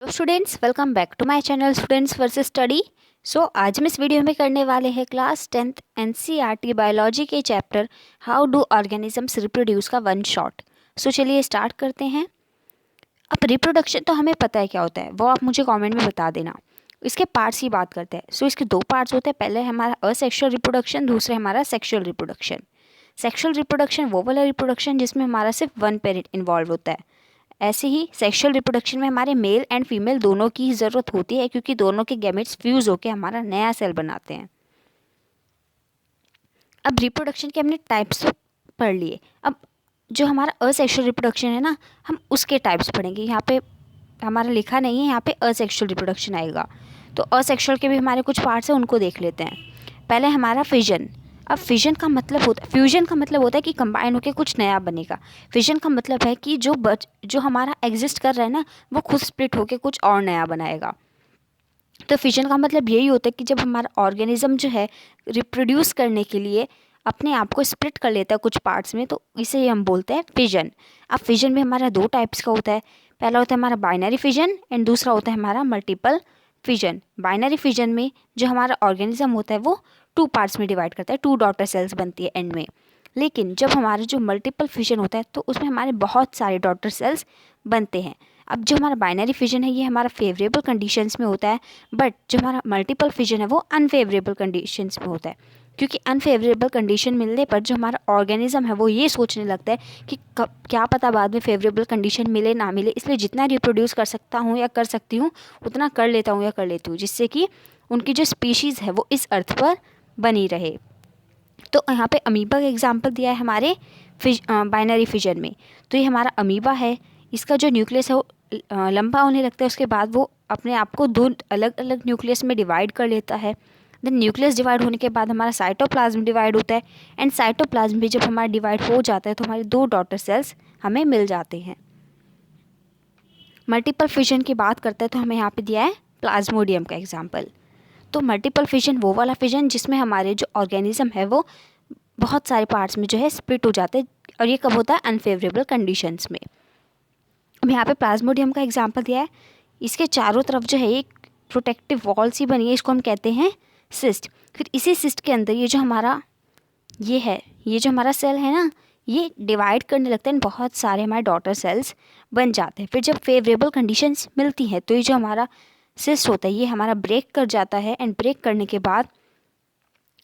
Hello students, welcome back to my channel students versus study. So आज हम इस video में करने वाले हैं क्लास 10th एनसीईआरटी बायोलॉजी के chapter how do organisms reproduce का वन शॉट। सो चलिए स्टार्ट करते हैं। अब रिप्रोडक्शन तो हमें पता है क्या होता है, वो आप मुझे कमेंट में बता देना। इसके पार्ट्स की बात करते हैं। सो इसके दो पार्ट्स होते हैं, पहले हमारा असेक्सुअल रिप्रोडक्शन, दूसरे हमारा सेक्सुअल रिप्रोडक्शन। सेक्सुअल रिप्रोडक्शन वो वाला रिप्रोडक्शन जिसमें हमारा सिर्फ वन पेरेंट इन्वॉल्व होता है। ऐसे ही सेक्सुअल रिप्रोडक्शन में हमारे मेल एंड फीमेल दोनों की ज़रूरत होती है, क्योंकि दोनों के गैमेट्स फ्यूज़ होकर हमारा नया सेल बनाते हैं। अब रिप्रोडक्शन के हमने टाइप्स तो पढ़ लिए। अब जो हमारा असेक्सुअल रिप्रोडक्शन है ना, हम उसके टाइप्स पढ़ेंगे। यहाँ पे हमारा लिखा नहीं है, यहाँ पे असेक्सुअल रिप्रोडक्शन आएगा। तो असेक्सुअल के भी हमारे कुछ पार्ट्स हैं, उनको देख लेते हैं। पहले हमारा फिजन। अब फ्यूजन का मतलब होता है कि कंबाइन होकर कुछ नया बनेगा। फिजन का मतलब है कि जो हमारा एग्जिस्ट कर रहा है ना, वो खुद स्प्लिट होकर कुछ और नया बनाएगा। तो फिजन का मतलब यही होता है कि जब हमारा ऑर्गेनिज्म जो है रिप्रोड्यूस करने के लिए अपने आप को स्प्लिट कर लेता है कुछ पार्ट्स में, तो इसे हम बोलते हैं फिजन। अब फिजन में हमारा दो टाइप्स का होता है। पहला होता है हमारा बाइनरी फिजन एंड दूसरा होता है हमारा मल्टीपल फिजन। बाइनरी फिजन में जो हमारा ऑर्गेनिज्म होता है वो टू पार्ट्स में डिवाइड करता है, टू डॉटर सेल्स बनती है एंड में। लेकिन जब हमारा जो मल्टीपल फिजन होता है तो उसमें हमारे बहुत सारे डॉटर सेल्स बनते हैं। अब जो हमारा बाइनरी फिजन है ये हमारा फेवरेबल कंडीशंस में होता है, बट जो हमारा मल्टीपल फिजन है वो अनफेवरेबल कंडीशंस में होता है। क्योंकि अनफेवरेबल कंडीशन मिलने पर जो हमारा ऑर्गेनिज्म है वो ये सोचने लगता है कि क्या पता बाद में फेवरेबल कंडीशन मिले ना मिले, इसलिए जितना रिप्रोड्यूस कर सकता हूँ या कर सकती हूँ उतना कर लेता हूँ या कर लेती हूँ, जिससे कि उनकी जो स्पीशीज़ है वो इस अर्थ पर बनी रहे। तो यहाँ पे अमीबा का एग्जाम्पल दिया है हमारे बाइनरी फिजन में। तो ये हमारा अमीबा है, इसका जो न्यूक्लियस है वो लंबा होने लगता है, उसके बाद वो अपने आप को दो अलग अलग न्यूक्लियस में डिवाइड कर लेता है। देन न्यूक्लियस डिवाइड होने के बाद हमारा साइटोप्लाज्म डिवाइड होता है, एंड साइटोप्लाज्म भी जब हमारा डिवाइड हो जाता है तो हमारे दो डॉटर सेल्स हमें मिल जाते हैं। मल्टीपल फिजन की बात करते हैं तो हमें यहाँ पे दिया है प्लाज्मोडियम का एग्जाम्पल। तो मल्टीपल फिजन वो वाला फिजन जिसमें हमारे जो ऑर्गेनिज्म है वो बहुत सारे पार्ट्स में जो है स्प्लिट हो जाते हैं, और ये कब होता है अनफेवरेबल कंडीशंस में। अब यहाँ पे प्लाज्मोडियम का एग्जांपल दिया है। इसके चारों तरफ जो है एक प्रोटेक्टिव वॉल सी बनी है, इसको हम कहते हैं सिस्ट। फिर इसी सिस्ट के अंदर ये जो हमारा सेल है ना, ये डिवाइड करने लगते हैं, बहुत सारे हमारे डॉटर सेल्स बन जाते हैं। फिर जब फेवरेबल कंडीशंस मिलती हैं तो ये जो हमारा सिस्ट होता है ये हमारा ब्रेक कर जाता है, एंड ब्रेक करने के बाद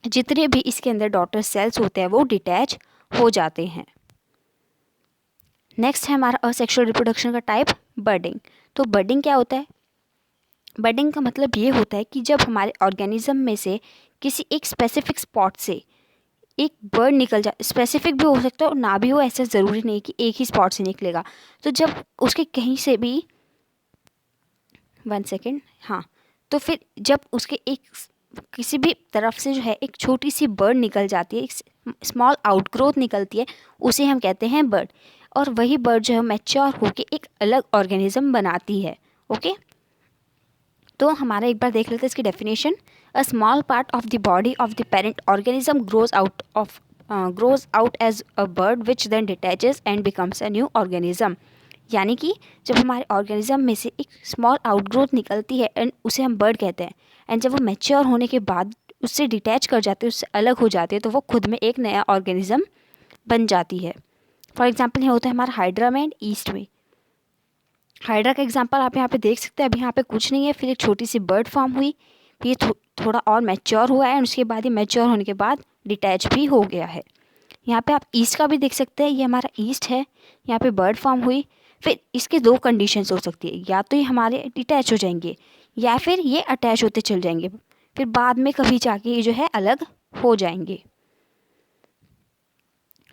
जितने भी इसके अंदर डॉटर सेल्स होते हैं वो डिटैच हो जाते हैं। नेक्स्ट है हमारा असेक्सुअल रिप्रोडक्शन का टाइप बर्डिंग। तो बर्डिंग क्या होता है? बर्डिंग का मतलब ये होता है कि जब हमारे ऑर्गेनिज्म में से किसी एक स्पेसिफिक स्पॉट से एक बर्ड निकल जाए, स्पेसिफिक भी हो सकता है और ना भी हो, ऐसा ज़रूरी नहीं कि एक ही स्पॉट से निकलेगा। तो जब उसके कहीं से भी 1 सेकेंड, हाँ, तो फिर जब उसके एक किसी भी तरफ से जो है एक छोटी सी बर्ड निकल जाती है, एक स्मॉल आउटग्रोथ निकलती है, उसे हम कहते हैं बर्ड। और वही बर्ड जो है मैच्योर होकर एक अलग ऑर्गेनिज्म बनाती है। ओके, तो हमारा एक बार देख लेते हैं इसकी definition. A small part of the body of the parent organism grows out as a bud which then detaches and becomes a new organism. यानी कि जब हमारे ऑर्गेनिज्म में से एक स्मॉल आउटग्रोथ निकलती है एंड उसे हम बर्ड कहते हैं, एंड जब वो मैच्योर होने के बाद उससे डिटैच कर जाते हैं, उससे अलग हो जाती है, तो वो खुद में एक नया ऑर्गेनिज्म बन जाती है। फॉर एग्जाम्पल ये होता है हमारा हाइड्रा में एंड ईस्ट में। हाइड्रा का एग्जाम्पल आप यहाँ पे देख सकते हैं। अभी यहाँ पे कुछ नहीं है, फिर एक छोटी सी बर्ड फॉर्म हुई, फिर ये थोड़ा और मैच्योर हुआ है, एंड उसके बाद ये मैच्योर होने के बाद डिटैच भी हो गया है। यहाँ पे आप ईस्ट का भी देख सकते हैं, ये हमारा ईस्ट है, यहाँ पे बर्ड फॉर्म हुई। फिर इसके दो कंडीशंस हो सकती है, या तो ये हमारे डिटैच हो जाएंगे या फिर ये अटैच होते चल जाएंगे, फिर बाद में कभी जाके ये जो है अलग हो जाएंगे।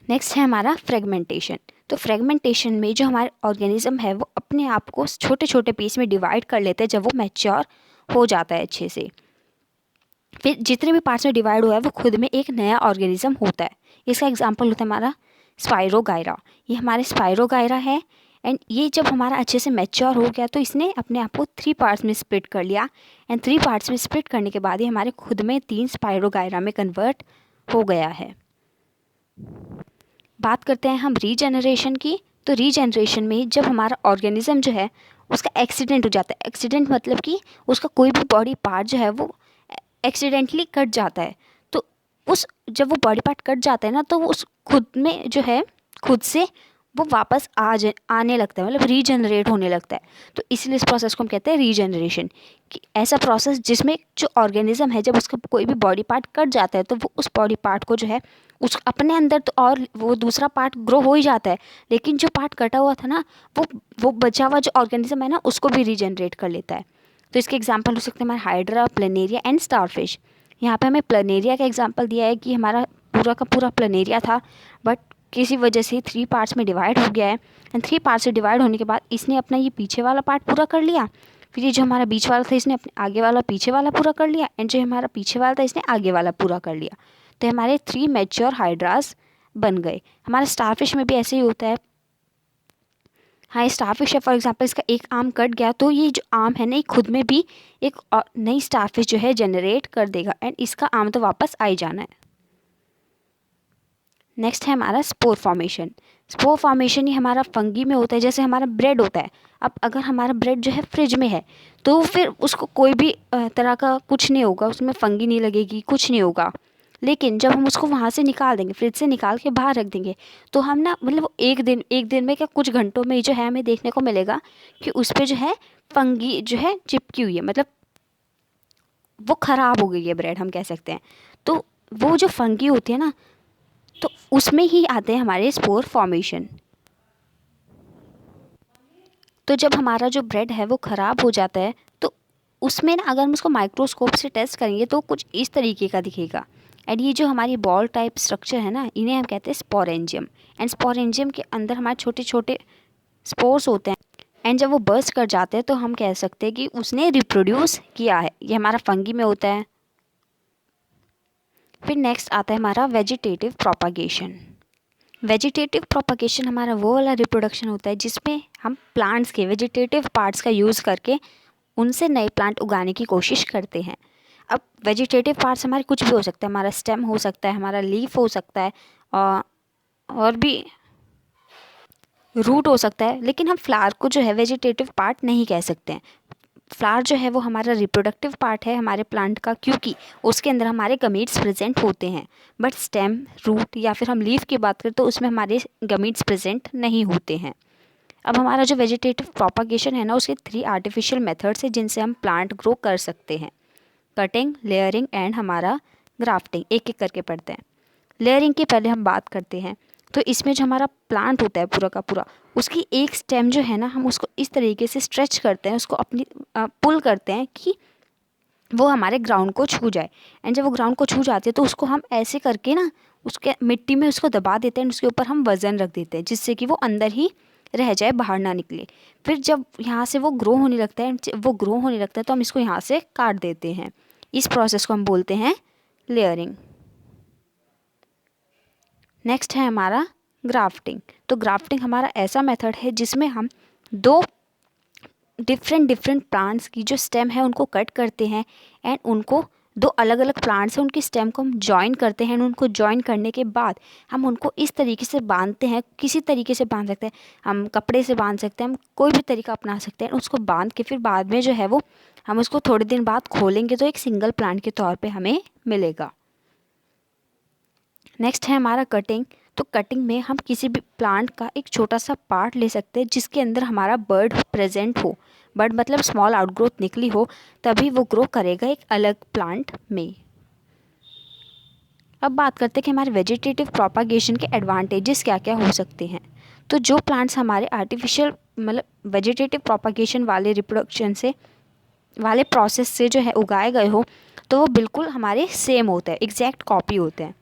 नेक्स्ट है हमारा फ्रेगमेंटेशन। तो फ्रेगमेंटेशन में जो हमारे ऑर्गेनिज्म है वो अपने आप को छोटे छोटे पीस में डिवाइड कर लेते हैं जब वो मैच्योर हो जाता है अच्छे से। फिर जितने भी पार्ट्स में डिवाइड हुआ है वो खुद में एक नया ऑर्गेनिज्म होता है। इसका एग्जांपल होता है हमारा स्पाइरोगायरा। ये हमारे स्पाइरोगायरा है, एंड ये जब हमारा अच्छे से मैच्योर हो गया तो इसने अपने आप को 3 पार्ट्स में स्प्लिट कर लिया, एंड 3 पार्ट्स में स्प्लिट करने के बाद ये हमारे खुद में 3 स्पाइरोगायरा में कन्वर्ट हो गया है। बात करते हैं हम रीजेनरेशन की। तो रीजेनरेशन में जब हमारा ऑर्गेनिज्म जो है उसका एक्सीडेंट हो जाता है। एक्सीडेंट मतलब कि उसका कोई भी बॉडी पार्ट जो है वो एक्सीडेंटली कट जाता है। तो उस जब वो बॉडी पार्ट कट जाता है ना, तो वो उस खुद में जो है खुद से वो वापस आने लगता है, मतलब रीजनरेट होने लगता है। तो इसलिए इस प्रोसेस को हम कहते हैं रीजनरेशन, कि ऐसा प्रोसेस जिसमें जो ऑर्गेनिज्म है जब उसका कोई भी बॉडी पार्ट कट जाता है तो वो उस बॉडी पार्ट को जो है उस अपने अंदर तो और वो दूसरा पार्ट ग्रो हो ही जाता है, लेकिन जो पार्ट कटा हुआ था ना वो बचा हुआ जो ऑर्गेनिज्म है ना उसको भी रीजनरेट कर लेता है। तो इसके एग्जाम्पल हो सकते हैं हमारे हाइड्रा, प्लेनेरिया एंड स्टारफिश। यहाँ पे हमें प्लेनेरिया का एग्जाम्पल दिया है कि हमारा पूरा का पूरा प्लेनेरिया था, बट किसी वजह से 3 पार्ट्स में डिवाइड हो गया है। एंड 3 पार्ट्स से डिवाइड होने के बाद इसने अपना ये पीछे वाला पार्ट पूरा कर लिया, फिर ये जो हमारा बीच वाला था इसने अपने आगे वाला पीछे वाला पूरा कर लिया, एंड जो हमारा पीछे वाला था इसने आगे वाला पूरा कर लिया। तो हमारे 3 मैच्योर हाइड्रास बन गए। हमारे स्टारफिश में भी ऐसे ही होता है। हाँ, स्टारफिश है फॉर एग्जांपल, इसका एक आर्म कट गया तो ये जो आर्म है ना ये खुद में भी एक नई स्टारफिश जो है जनरेट कर देगा, एंड इसका आर्म तो वापस आ ही जाना है। नेक्स्ट है हमारा स्पोर फॉर्मेशन। स्पोर फॉर्मेशन ही हमारा फंगी में होता है, जैसे हमारा ब्रेड होता है। अब अगर हमारा ब्रेड जो है फ्रिज में है तो फिर उसको कोई भी तरह का कुछ नहीं होगा, उसमें फंगी नहीं लगेगी, कुछ नहीं होगा। लेकिन जब हम उसको वहाँ से निकाल देंगे, फ्रिज से निकाल के बाहर रख देंगे, तो हम ना मतलब एक दिन में क्या कुछ घंटों में जो है हमें देखने को मिलेगा कि उस पर जो है फंगी जो है चिपकी हुई है, मतलब वो ख़राब हो गई है ब्रेड, हम कह सकते हैं। तो वो जो फंगी होती है ना, तो उसमें ही आते हैं हमारे स्पोर फॉर्मेशन। तो जब हमारा जो ब्रेड है वो ख़राब हो जाता है तो उसमें ना अगर हम उसको माइक्रोस्कोप से टेस्ट करेंगे तो कुछ इस तरीके का दिखेगा। एंड ये जो हमारी बॉल टाइप स्ट्रक्चर है ना, इन्हें हम कहते हैं स्पोरेंजियम। एंड स्पोरेंजियम के अंदर हमारे छोटे छोटे स्पोर्स होते हैं, एंड जब वो बर्स्ट कर जाते हैं तो हम कह सकते हैं कि उसने रिप्रोड्यूस किया है। ये हमारा फंगी में होता है। फिर नेक्स्ट आता है हमारा वेजिटेटिव प्रोपागेशन। वेजिटेटिव प्रोपागेशन हमारा वो वाला रिप्रोडक्शन होता है जिसमें हम प्लांट्स के वेजिटेटिव पार्ट्स का यूज़ करके उनसे नए प्लांट उगाने की कोशिश करते हैं। अब वेजिटेटिव पार्ट्स हमारे कुछ भी हो सकता है, हमारा स्टेम हो सकता है, हमारा लीफ हो सकता है, और भी रूट हो सकता है, लेकिन हम फ्लावर को जो है वेजिटेटिव पार्ट नहीं कह सकते हैं। फ्लावर जो है वो हमारा रिप्रोडक्टिव पार्ट है हमारे प्लांट का, क्योंकि उसके अंदर हमारे गमीट्स प्रेजेंट होते हैं। बट स्टेम, रूट या फिर हम लीफ की बात करें तो उसमें हमारे गमीट्स प्रेजेंट नहीं होते हैं। अब हमारा जो वेजिटेटिव प्रोपागेशन है ना, उसके 3 आर्टिफिशियल मेथड्स हैं जिनसे हम प्लांट ग्रो कर सकते हैं। कटिंग, लेयरिंग एंड हमारा ग्राफ्टिंग। एक एक करके पढ़ते हैं। लेयरिंग की पहले हम बात करते हैं। तो इसमें जो हमारा प्लांट होता है पूरा का पूरा, उसकी एक स्टेम जो है ना, हम उसको इस तरीके से स्ट्रेच करते हैं, उसको अपनी पुल करते हैं कि वो हमारे ग्राउंड को छू जाए। एंड जब वो ग्राउंड को छू जाती है तो उसको हम ऐसे करके ना उसके मिट्टी में उसको दबा देते हैं, उसके ऊपर हम वज़न रख देते हैं जिससे कि वो अंदर ही रह जाए, बाहर ना निकले। फिर जब यहाँ से वो ग्रो होने लगता है, वो ग्रो होने लगता है तो हम इसको यहाँ से काट देते हैं। इस प्रोसेस को हम बोलते हैं लेयरिंग। नेक्स्ट है हमारा ग्राफ्टिंग। तो ग्राफ्टिंग हमारा ऐसा मेथड है जिसमें हम 2 डिफरेंट प्लांट्स की जो स्टेम है उनको कट करते हैं, एंड उनको 2 अलग अलग प्लांट्स हैं उनकी स्टेम को हम जॉइन करते हैं। उनको जॉइन करने के बाद हम उनको इस तरीके से बांधते हैं, किसी तरीके से बांध सकते हैं, हम कपड़े से बांध सकते हैं, हम कोई भी तरीका अपना सकते हैं। उसको बांध के फिर बाद में जो है वो हम उसको थोड़े दिन बाद खोलेंगे तो एक सिंगल प्लांट के तौर पे हमें मिलेगा। नेक्स्ट है हमारा कटिंग। तो कटिंग में हम किसी भी प्लांट का एक छोटा सा पार्ट ले सकते हैं जिसके अंदर हमारा बर्ड प्रेजेंट हो, बर्ड मतलब स्मॉल आउटग्रोथ निकली हो, तभी वो ग्रो करेगा एक अलग प्लांट में। अब बात करते हैं कि हमारे वेजिटेटिव प्रोपागेशन के एडवांटेजेस क्या क्या हो सकते हैं। तो जो प्लांट्स हमारे आर्टिफिशियल मतलब वेजिटेटिव प्रोपागेशन वाले रिप्रोडक्शन से वाले प्रोसेस से जो है उगाए गए हो, तो वो बिल्कुल हमारे सेम होते हैं, एग्जैक्ट कॉपी होते हैं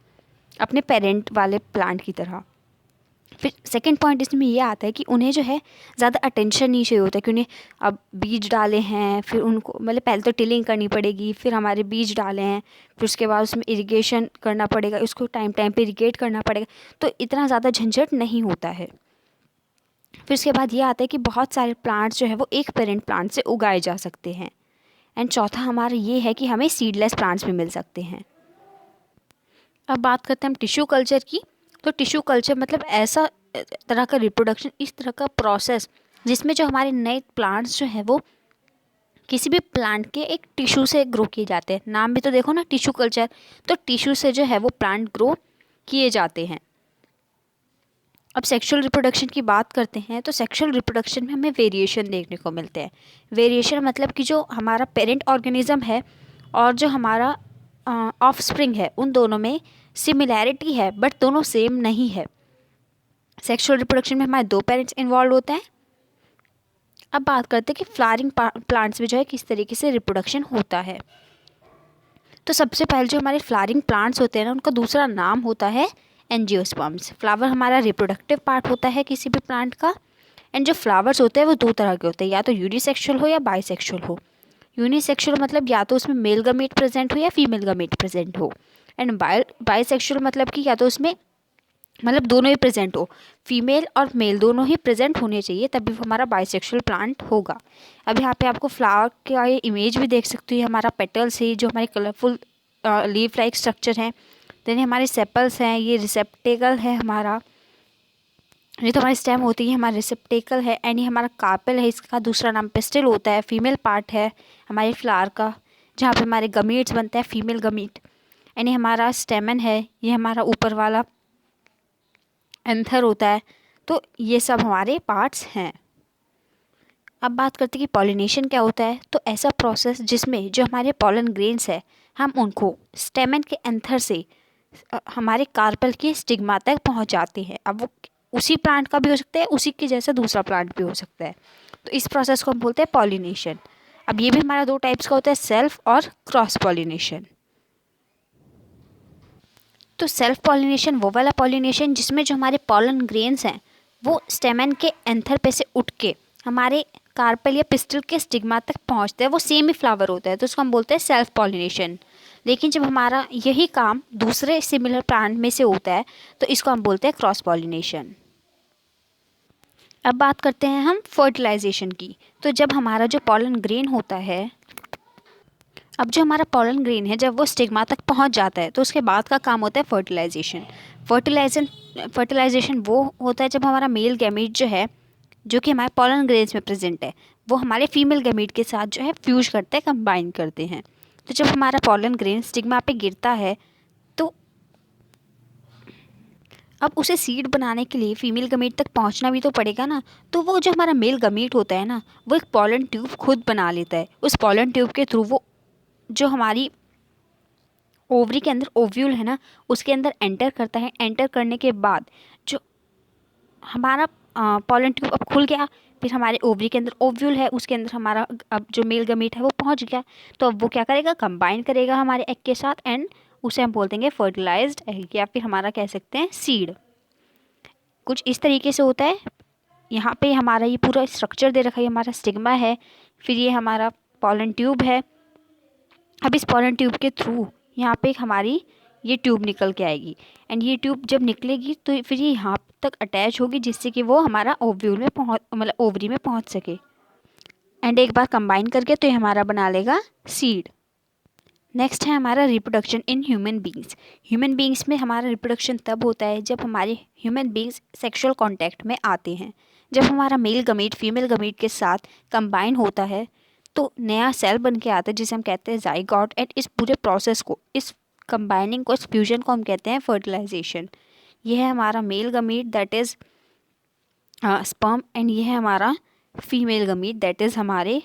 अपने पेरेंट वाले प्लांट की तरह। फिर सेकंड पॉइंट इसमें ये आता है कि उन्हें जो है ज़्यादा अटेंशन नहीं चाहिए होता, कि उन्हें अब बीज डाले हैं, फिर उनको मतलब पहले तो टिलिंग करनी पड़ेगी, फिर हमारे बीज डाले हैं, फिर उसके बाद उसमें इरिगेशन करना पड़ेगा, उसको टाइम टाइम पे इरिगेट करना पड़ेगा, तो इतना ज़्यादा झंझट नहीं होता है। फिर उसके बाद ये आता है कि बहुत सारे प्लांट्स जो है वो एक पेरेंट प्लांट से उगाए जा सकते हैं। एंड चौथा हमारा ये है कि हमें सीडलेस प्लांट्स भी मिल सकते हैं। अब बात करते हैं हम टिश्यू कल्चर की। तो टिश्यू कल्चर मतलब ऐसा तरह का रिप्रोडक्शन, इस तरह का प्रोसेस जिसमें जो हमारे नए प्लांट्स जो हैं वो किसी भी प्लांट के एक टिश्यू से ग्रो किए जाते हैं। नाम भी तो देखो ना, टिश्यू कल्चर। तो टिश्यू से जो है वो प्लांट ग्रो किए जाते हैं। अब सेक्सुअल रिप्रोडक्शन की बात करते हैं तो सेक्सुअल रिप्रोडक्शन में हमें वेरिएशन देखने को मिलते हैं। वेरिएशन मतलब कि जो हमारा पेरेंट ऑर्गेनिज्म है और जो हमारा ऑफस्प्रिंग है, उन दोनों में सिमिलैरिटी है बट दोनों सेम नहीं है। सेक्सुअल रिप्रोडक्शन में हमारे 2 पेरेंट्स इन्वॉल्व होते हैं। अब बात करते हैं कि फ्लावरिंग प्लांट्स में जो है किस तरीके से रिप्रोडक्शन होता है। तो सबसे पहले जो हमारे फ्लावरिंग प्लांट्स होते हैं ना, उनका दूसरा नाम होता है एंजियोस्पर्म्स। फ्लावर हमारा रिप्रोडक्टिव पार्ट होता है किसी भी प्लांट का। एंड जो फ्लावर्स होते हैं वो 2 तरह के होते हैं, या तो यूनिसेक्सुअल हो या बाइसेक्सुअल हो। यूनिसेक्सुअल मतलब या तो उसमें मेल गमीट प्रेजेंट हो या फीमेल गमीट प्रेजेंट हो। एंड बाइसेक्सुअल मतलब कि या तो उसमें मतलब दोनों ही प्रेजेंट हो, फीमेल और मेल दोनों ही प्रेजेंट होने चाहिए, तभी वो हमारा बाइसेक्सुअल प्लांट होगा। अब यहाँ पे आपको फ्लावर का ये इमेज भी देख सकते हो, हमारा पेटल्स है जो हमारे कलरफुल लीफ लाइक स्ट्रक्चर हैं। देन हमारे सेपल्स हैं, ये रिसेप्टेकल है हमारा, ये तो हमारी स्टेम होती है, हमारा रिसेप्टेकल है। एंड ये हमारा कार्पेल है, इसका दूसरा नाम पिस्टिल होता है, फीमेल पार्ट है हमारे फ्लावर का, जहाँ पे हमारे गमीट्स बनते हैं, फीमेल गमीट। एंड ये हमारा स्टेमन है, ये हमारा ऊपर वाला एंथर होता है। तो ये सब हमारे पार्ट्स हैं। अब बात करते हैं कि पॉलिनेशन क्या होता है। तो ऐसा प्रोसेस जिसमें जो हमारे पॉलन ग्रेन्स है, हम उनको स्टेमन के एंथर से हमारे कार्पेल के स्टिग्मा तक पहुंच जाते हैं। अब वो उसी प्लांट का भी हो सकता है, उसी के जैसा दूसरा प्लांट भी हो सकता है। तो इस प्रोसेस को हम बोलते हैं पॉलिनेशन। अब ये भी हमारा 2 टाइप्स का होता है, सेल्फ और क्रॉस पॉलिनेशन। तो सेल्फ पॉलिनेशन वो वाला पॉलिनेशन जिसमें जो हमारे पॉलन ग्रेन्स हैं वो स्टेमन के एंथर पे से उठ के हमारे कार्पेल या पिस्टल के स्टिग्मा तक पहुंचते हैं। वो सेम ही फ्लावर होता है, तो उसको हम बोलते हैं सेल्फ पॉलिनेशन। लेकिन जब हमारा यही काम दूसरे सिमिलर प्लांट में से होता है तो इसको हम बोलते हैं क्रॉस पॉलिनेशन। अब बात करते हैं हम फर्टिलाइजेशन की। तो जब हमारा जो पॉलन ग्रेन होता है, अब जो हमारा पॉलन ग्रेन है जब वो स्टिग्मा तक पहुंच जाता है तो उसके बाद का काम होता है फर्टिलाइजेशन। फर्टिलाइजेशन वो होता है जब हमारा मेल गैमीट जो है, जो कि हमारे पॉलन ग्रेन्स में प्रेजेंट है, वो हमारे फीमेल गैमीट के साथ जो है फ्यूज करते हैं, कंबाइन करते हैं। तो जब हमारा पॉलन ग्रेन स्टिग्मा पे गिरता है तो अब उसे सीड बनाने के लिए फीमेल गमीट तक पहुंचना भी तो पड़ेगा ना। तो वो जो हमारा मेल गमीट होता है ना, वो एक पॉलन ट्यूब खुद बना लेता है। उस पॉलन ट्यूब के थ्रू वो जो हमारी ओवरी के अंदर ओव्यूल है ना, उसके अंदर एंटर करता है। एंटर करने के बाद जो हमारा पॉलन ट्यूब अब खुल गया, फिर हमारे ओवरी के अंदर ओव्यूल है, उसके अंदर हमारा अब जो मेल गमीट है वो पहुंच गया। तो अब वो क्या करेगा, कंबाइन करेगा हमारे एग के साथ, एंड उसे हम बोल देंगे फर्टिलाइज्ड एग, या फिर हमारा कह सकते हैं सीड। कुछ इस तरीके से होता है। यहाँ पे हमारा ये पूरा स्ट्रक्चर दे रखा है, हमारा स्टिग्मा है, फिर ये हमारा पॉलन ट्यूब है। अब इस पॉलन ट्यूब के थ्रू यहाँ पे हमारी ये ट्यूब निकल के आएगी, एंड ये ट्यूब जब निकलेगी तो फिर ये यहाँ तक अटैच होगी, जिससे कि वो हमारा ओव्यूल में पहुँच मतलब ओवरी में पहुँच सके। एंड एक बार कंबाइन करके तो ये हमारा बना लेगा सीड। नेक्स्ट है हमारा reproduction in human beings. Human beings में हमारा रिप्रोडक्शन तब होता है जब हमारे ह्यूमन बींग्स सेक्सुअल कांटेक्ट में आते हैं। जब हमारा मेल गमीट फीमेल गमीट के साथ कंबाइन होता है तो नया सेल बन के आता है, जिसे हम कहते हैं जाइगोट। एंड इस पूरे प्रोसेस को, इस कंबाइनिंग को, इस फ्यूजन को हम कहते हैं फर्टिलाइजेशन। ये है हमारा male gamete, that is sperm, and ये है हमारा फीमेल गमीट, दैट इज़ हमारे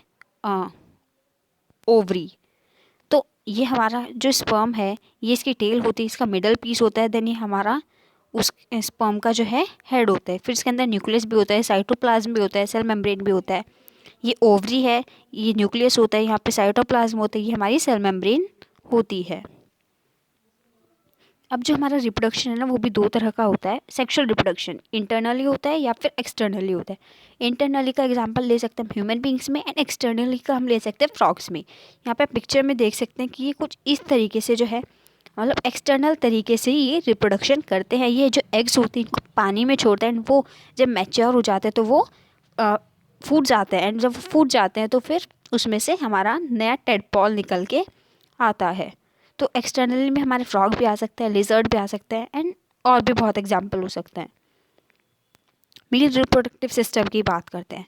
ओवरी। तो ये हमारा जो स्पर्म है, ये इसकी टेल होती है, इसका मिडल पीस होता है। देन ये हमारा उस स्पर्म का जो है हेड होता है। फिर इसके अंदर न्यूक्लियस भी होता है, साइटोप्लाज्म भी होता है, सेल मेम्ब्रेन भी होता है। ये ओवरी है, ये न्यूक्लियस होता है, यहाँ पे साइटोप्लाज्म होता है, ये हमारी सेल मेम्ब्रेन होती है। अब जो हमारा रिप्रोडक्शन है ना, वो भी 2 तरह का होता है। सेक्सुअल रिप्रोडक्शन इंटरनली होता है या फिर एक्सटर्नली होता है। इंटरनली का एग्जांपल ले सकते हैं ह्यूमन बींग्स में, एंड एक्सटर्नली का हम ले सकते हैं फ्रॉग्स में। यहाँ पे पिक्चर में देख सकते हैं कि ये कुछ इस तरीके से जो है, मतलब एक्सटर्नल तरीके से ही ये रिप्रोडक्शन करते हैं। ये जो एग्स होते हैं इनको पानी में छोड़ते हैं, एंड वो जब मैच्योर हो जाते हैं तो वो फूट जाते हैं। एंड जब फूट जाते हैं तो फिर उसमें से हमारा नया टेडपॉल निकल के आता है। तो एक्सटर्नली में हमारे फ्रॉग भी आ सकते हैं, लिजर्ड भी आ सकते हैं, एंड और भी बहुत एग्जाम्पल हो सकते हैं। मेल रिप्रोडक्टिव सिस्टम की बात करते हैं।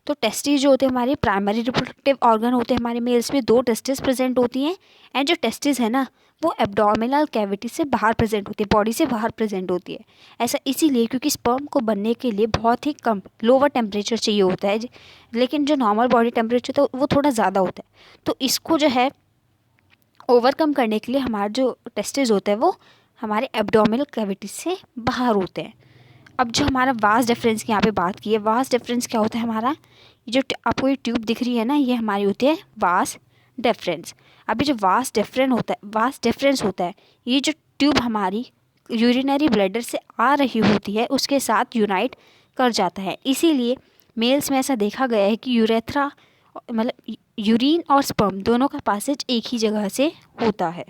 तो टेस्टिस जो होते हैं हमारे प्राइमरी रिप्रोडक्टिव ऑर्गन होते हैं हमारे मेल्स में, 2 टेस्टिस प्रेजेंट होती हैं। एंड जो टेस्टिस है ना वो एब्डोमिनल कैविटी से बाहर प्रेजेंट होती है, बॉडी से बाहर प्रेजेंट होती है। ऐसा इसीलिए क्योंकि स्पर्म को बनने के लिए बहुत ही कम लोअर टेम्परेचर चाहिए होता है, लेकिन जो नॉर्मल बॉडी टेम्परेचर होता है वो थोड़ा ज़्यादा होता है। तो इसको जो है ओवरकम करने के लिए हमारा जो टेस्टिस होता है वो हमारे एब्डोमिनल कैविटी से बाहर होते हैं। अब जो हमारा वास डिफरेंस की यहाँ पे बात की है, वास डिफरेंस क्या होता है हमारा, ये जो आपको ये ट्यूब दिख रही है ना, ये हमारी होती है वास डिफरेंस। अभी जो वास डिफरेंस होता है, ये जो ट्यूब हमारी यूरिनरी ब्लैडर से आ रही होती है उसके साथ यूनाइट कर जाता है। इसीलिए मेल्स में ऐसा देखा गया है कि यूरेथ्रा मतलब यूरिन और स्पर्म दोनों का पासेज एक ही जगह से होता है।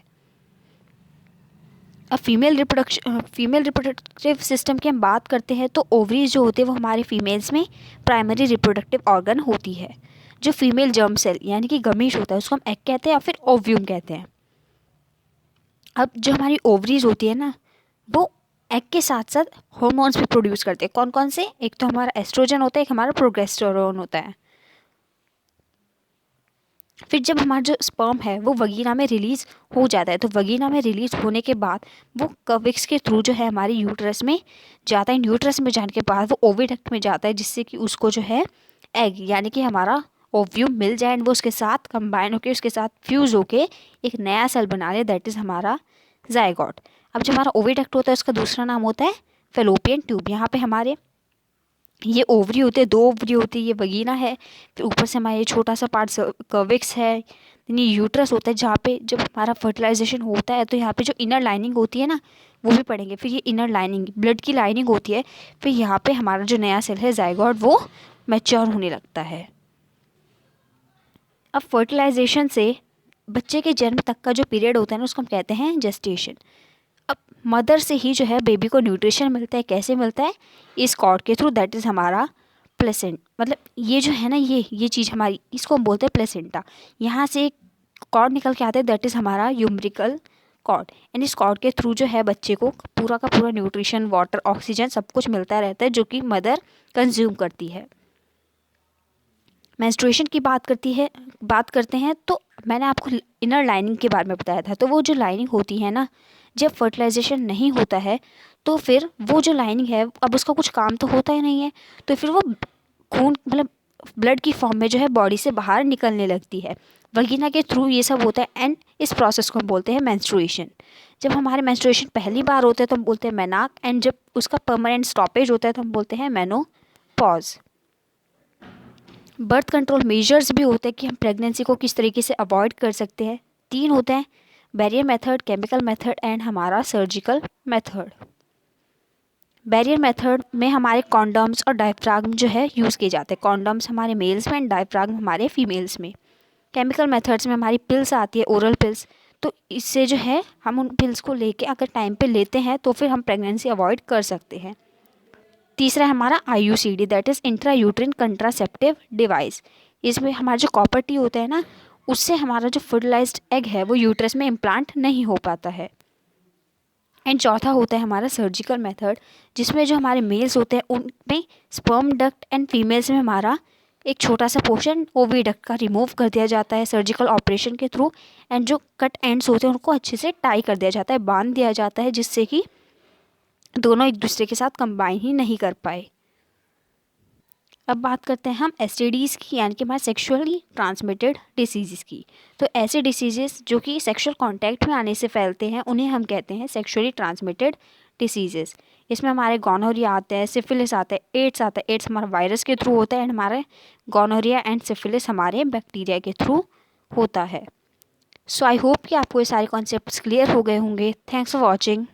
अब फीमेल रिप्रोडक्टिव सिस्टम की हम बात करते हैं तो ओवरीज जो होते हैं वो हमारे फीमेल्स में प्राइमरी रिप्रोडक्टिव ऑर्गन होती है। जो फीमेल जर्म सेल यानी कि गमीश होता है उसको हम एग कहते हैं या फिर ओव्यूम कहते हैं। अब जो हमारी ओवरीज होती है ना वो एग के साथ साथ हॉर्मोन्स भी प्रोड्यूस करते हैं। कौन कौन से, एक तो हमारा एस्ट्रोजन होता है, एक हमारा प्रोगेस्टेरोन होता है। फिर जब हमारा जो स्पर्म है वो वगीना में रिलीज़ हो जाता है, तो वगीना में रिलीज़ होने के बाद वो कर्विक्स के थ्रू जो है हमारे यूट्रस में जाता है। यूट्रस में जाने के बाद वो ओविडक्ट में जाता है, जिससे कि उसको जो है एग यानी कि हमारा ओव्यूम मिल जाए, एंड वो उसके साथ कंबाइन होकर उसके साथ फ्यूज़ होके एक नया सेल बना ले, दैट इज़ हमारा जाइगोट। अब जो हमारा ओविडक्ट होता है उसका दूसरा नाम होता है फेलोपियन ट्यूब। यहाँ पे हमारे ये ओवरी होते हैं, 2 ओवरी होती है, ये वगीना है, फिर ऊपर से हमारा ये छोटा सा पार्ट कर्विक्स है, यानी यूट्रस होता है जहाँ पे जब हमारा फर्टिलाइजेशन होता है तो यहाँ पे जो इनर लाइनिंग होती है ना वो भी पढ़ेंगे। फिर ये इनर लाइनिंग ब्लड की लाइनिंग होती है, फिर यहाँ पे हमारा जो नया सेल है जाइगोट वो मैच्योर होने लगता है। अब फर्टिलाइजेशन से बच्चे के जन्म तक का जो पीरियड होता है ना उसको हम कहते हैं जेस्टेशन। अब मदर से ही जो है बेबी को न्यूट्रिशन मिलता है, कैसे मिलता है, इस कॉर्ड के थ्रू, दैट इज़ हमारा प्लेसेंट। मतलब ये जो है ना ये चीज़ हमारी, इसको हम बोलते हैं प्लेसेंटा। यहाँ से एक कॉर्ड निकल के आता है, दैट इज़ हमारा यूम्ब्रिकल कॉर्ड, एंड इस कॉर्ड के थ्रू जो है बच्चे को पूरा का पूरा न्यूट्रिशन, वाटर, ऑक्सीजन सब कुछ मिलता रहता है जो कि मदर कंज्यूम करती है। मेंस्ट्रुएशन की बात करते हैं तो मैंने आपको इनर लाइनिंग के बारे में बताया था। तो वो जो लाइनिंग होती है ना, जब फर्टिलाइजेशन नहीं होता है तो फिर वो जो लाइनिंग है अब उसका कुछ काम तो होता ही नहीं है, तो फिर वो खून मतलब ब्लड की फॉर्म में जो है बॉडी से बाहर निकलने लगती है। वगीना के थ्रू ये सब होता है, एंड इस प्रोसेस को हम बोलते हैं मेंस्ट्रुएशन। जब हमारे मेंस्ट्रुएशन पहली बार होते हैं तो हम बोलते हैं मेनाक, एंड जब उसका परमानेंट स्टॉपेज होता है तो हम बोलते हैं मेनोपॉज। बर्थ कंट्रोल मेजर्स भी होते हैं कि हम प्रेगनेंसी को किस तरीके से अवॉइड कर सकते हैं। 3 होते हैं, barrier method, chemical method and हमारा सर्जिकल मेथड। बैरियर मेथड में हमारे कॉन्डम्स और डायफ्रागम जो है यूज़ किए जाते हैं। कॉन्डम्स हमारे मेल्स में एंड डायफ्रागम हमारे फीमेल्स में। केमिकल मेथड्स में हमारी पिल्स आती है, ओरल पिल्स, तो इससे जो है हम उन पिल्स को लेके अगर टाइम पे लेते हैं तो फिर हम प्रेगनेंसी अवॉइड कर सकते हैं। तीसरा है हमारा IUCD, that is intra uterine contraceptive device. इसमें हमारा जो कॉपर टी होता है ना उससे हमारा जो फर्टिलाइज्ड एग है वो यूट्रस में इम्प्लांट नहीं हो पाता है। एंड चौथा होता है हमारा सर्जिकल मेथड, जिसमें जो हमारे मेल्स होते हैं उनमें स्पर्म डक्ट एंड फीमेल्स में हमारा एक छोटा सा पोर्शन ओविडक्ट का रिमूव कर दिया जाता है सर्जिकल ऑपरेशन के थ्रू, एंड जो कट एंड्स होते हैं उनको अच्छे से टाई कर दिया जाता है, बांध दिया जाता है, जिससे कि दोनों एक दूसरे के साथ कंबाइन ही नहीं कर पाए। अब बात करते हैं हम STDs की, यानी कि हमारे सेक्सुअली ट्रांसमिटेड डिसीज़ की। तो ऐसे डिसीजेस जो कि सेक्सुअल कांटेक्ट में आने से फैलते हैं उन्हें हम कहते हैं सेक्सुअली ट्रांसमिटेड डिसीजेस। इसमें हमारे गोनोरिया आता है, सिफिलिस आता है, एड्स आता है। एड्स हमारा वायरस के थ्रू होता है, एंड हमारे गोनोरिया एंड सिफिलिस हमारे बैक्टीरिया के थ्रू होता है। सो आई होप कि आपको ये सारे कॉन्सेप्ट्स क्लियर हो गए होंगे। Thanks for watching.